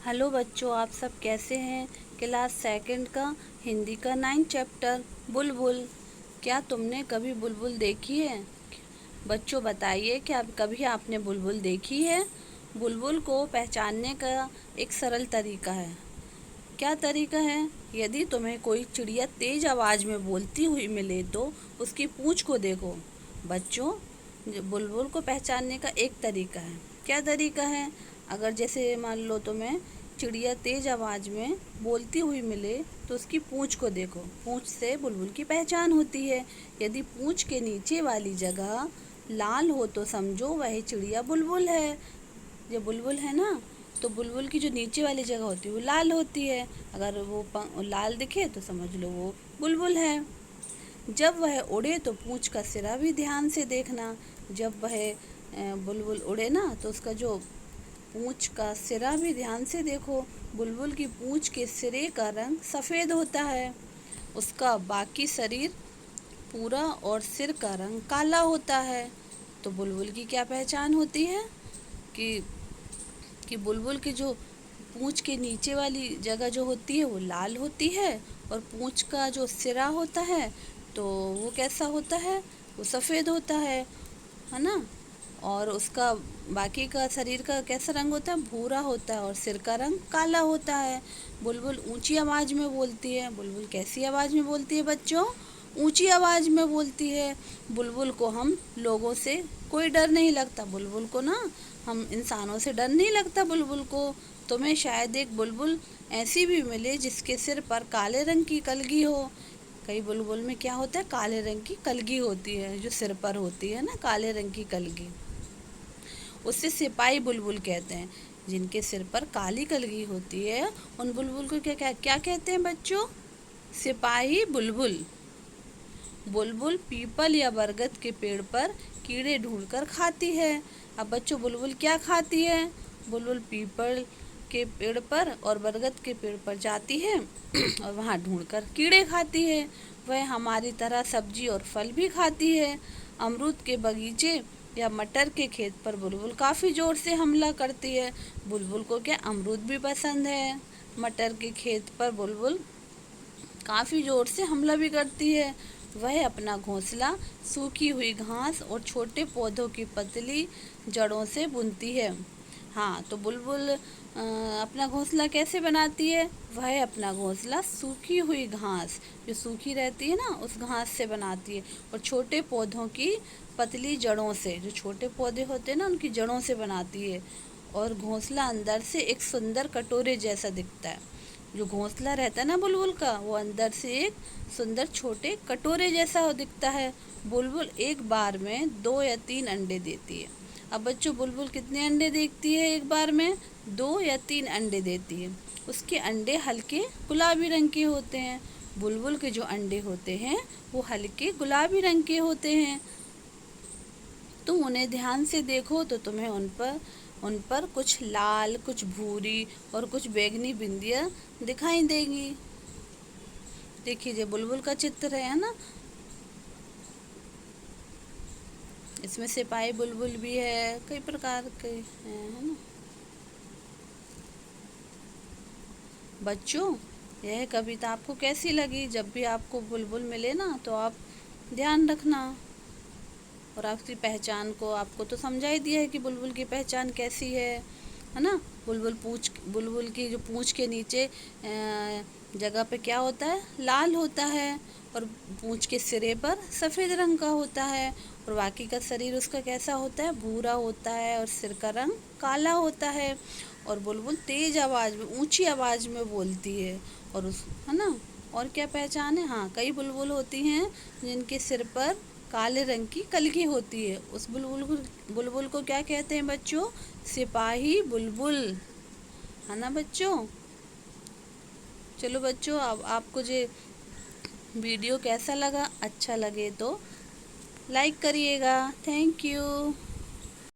Hello बच्चों, आप सब कैसे हैं। क्लास सेकंड का हिंदी का 9 चैप्टर बुलबुल। क्या तुमने कभी बुलबुल देखी है? बच्चों बताइए, क्या कभी आपने बुलबुल देखी है? बुलबुल को पहचानने का एक सरल तरीका है। क्या तरीका है? यदि तुम्हें कोई चिड़िया तेज़ आवाज़ में बोलती हुई मिले तो उसकी पूँछ को देखो। बच्चों, बुलबुल को पहचानने का एक तरीका है। क्या तरीका है? अगर जैसे मान लो तुम्हें चिड़िया तेज़ आवाज़ में बोलती हुई मिले तो उसकी पूँछ को देखो। पूँछ से बुलबुल की पहचान होती है। यदि पूँछ के नीचे वाली जगह लाल हो तो समझो वह चिड़िया बुलबुल है। जो बुलबुल है ना, तो बुलबुल की जो नीचे वाली जगह होती है वो लाल होती है। अगर वो लाल दिखे तो समझ लो वो बुलबुल है। जब वह उड़े तो पूँछ का सिरा भी ध्यान से देखना। जब वह बुलबुल उड़े ना तो उसका जो पूँछ का सिरा भी ध्यान से देखो। बुलबुल की पूँछ के सिरे का रंग सफ़ेद होता है। उसका बाकी शरीर पूरा और सिर का रंग काला होता है। तो बुलबुल की क्या पहचान होती है कि बुलबुल की जो पूँछ के नीचे वाली जगह जो होती है वो लाल होती है, और पूँछ का जो सिरा होता है तो वो कैसा होता है, वो सफ़ेद होता है ना। और उसका बाकी का शरीर का कैसा रंग होता है, भूरा होता है, और सिर का रंग काला होता है। बुलबुल ऊंची आवाज़ में बोलती है। बुलबुल कैसी आवाज़ में बोलती है बच्चों? ऊंची आवाज़ में बोलती है। बुलबुल को हम लोगों से कोई डर नहीं लगता। बुलबुल को ना, हम इंसानों से डर नहीं लगता बुलबुल को। तुम्हें शायद एक बुलबुल ऐसी भी मिले जिसके सिर पर काले रंग की कलगी हो। कई बुलबुल में क्या होता है, काले रंग की कलगी होती है, जो सिर पर होती है ना, काले रंग की कलगी, उससे सिपाही बुलबुल कहते हैं। जिनके सिर पर काली कलगी होती है उन बुलबुल को क्या क्या क्या कहते हैं बच्चों? सिपाही बुलबुल। बुलबुल पीपल या बरगद के पेड़ पर कीड़े ढूंढकर खाती है। अब बच्चों, बुलबुल क्या खाती है? बुलबुल पीपल के पेड़ पर और बरगद के पेड़ पर जाती है और वहाँ ढूंढकर कीड़े खाती है। वह हमारी तरह सब्जी और फल भी खाती है। अमरूद के बगीचे या मटर के खेत पर बुलबुल काफ़ी ज़ोर से हमला करती है। बुलबुल को क्या अमरूद भी पसंद है। मटर के खेत पर बुलबुल काफ़ी ज़ोर से हमला भी करती है। वह अपना घोंसला सूखी हुई घास और छोटे पौधों की पतली जड़ों से बुनती है। हाँ, तो बुलबुल अपना घोंसला कैसे बनाती है? वह अपना घोंसला सूखी हुई घास, जो सूखी रहती है ना, उस घास से बनाती है, और छोटे पौधों की पतली जड़ों से, जो छोटे पौधे होते हैं ना, उनकी जड़ों से बनाती है। और घोंसला अंदर से एक सुंदर कटोरे जैसा दिखता है। जो घोंसला रहता है ना बुलबुल का, वो अंदर से एक सुंदर छोटे कटोरे जैसा दिखता है। बुलबुल एक बार में 2 या 3 अंडे देती है। अब बच्चों, बुलबुल कितने अंडे देती है एक बार में? 2 या 3 अंडे देती है। उसके अंडे हल्के गुलाबी रंग के होते हैं। बुलबुल के जो अंडे होते हैं वो हल्के गुलाबी रंग के होते हैं। तुम उन्हें ध्यान से देखो तो तुम्हें उन पर कुछ लाल, कुछ भूरी और कुछ बैंगनी बिंदियाँ दिखाई देंगी। देखिए, ये बुलबुल का चित्र है ना, इसमें सिपाही बुलबुल भी है, कई प्रकार के हैं, है ना। बच्चों, यह कविता आपको कैसी लगी? जब भी आपको बुलबुल मिले ना तो आप ध्यान रखना। और आपकी पहचान को आपको तो समझा ही दिया है कि बुलबुल की पहचान कैसी है ना। बुलबुल की जो पूँछ के नीचे जगह पे क्या होता है, लाल होता है, और पूँछ के सिरे पर सफ़ेद रंग का होता है, और बाकी का शरीर उसका कैसा होता है, भूरा होता है, और सिर का रंग काला होता है। और बुलबुल तेज़ आवाज़ में, ऊंची आवाज़ में बोलती है, और उस, है ना। और क्या पहचान है? हाँ, कई बुलबुल होती हैं जिनके सिर पर काले रंग की कलगी होती है। उस बुलबुल को क्या कहते हैं बच्चों? सिपाही बुलबुल, है ना बच्चों। चलो बच्चों, अब आपको ये वीडियो कैसा लगा? अच्छा लगे तो लाइक करिएगा। Thank you.